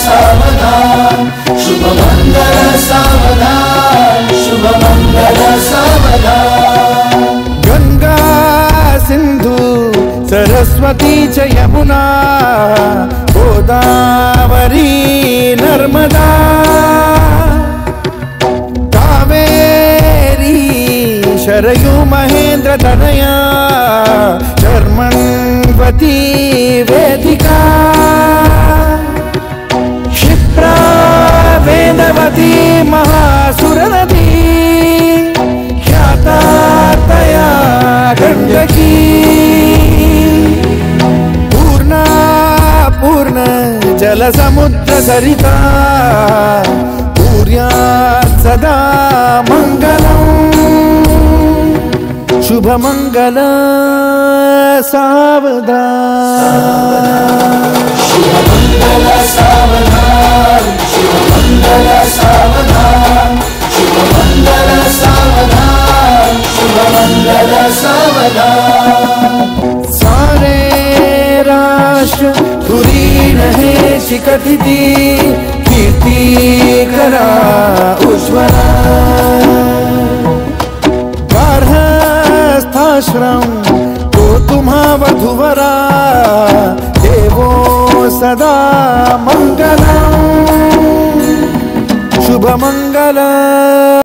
सावधान, शुभमंगल सावधान, शुभमंगल सावधान। गंगा सिंधु सरस्वती च यमुना गोदावरी नर्मदा कावेरी शरयू महेंद्र तनया शर्मण्वती वेदिका क्षिप्रा वेदवती महासुरनदी ख्याता तया गंडकी पूर्णा पूर्ण जल समुद्र सरिता पूर्यात् सदा मंगलम् शुभमंगल सावधान, शुभमंगल सावधान, शुभमंगल सावधान, शुभमंगल सावधान, शुभमंगल सावधान। सारे राष्ट्र धुरीण हे शिखतिथि कीर्ति करा उज्ज्वला गार्हस्थाश्रम तो तुम्हा वधुवरा देवो सदा मंगलम् शुभमंगल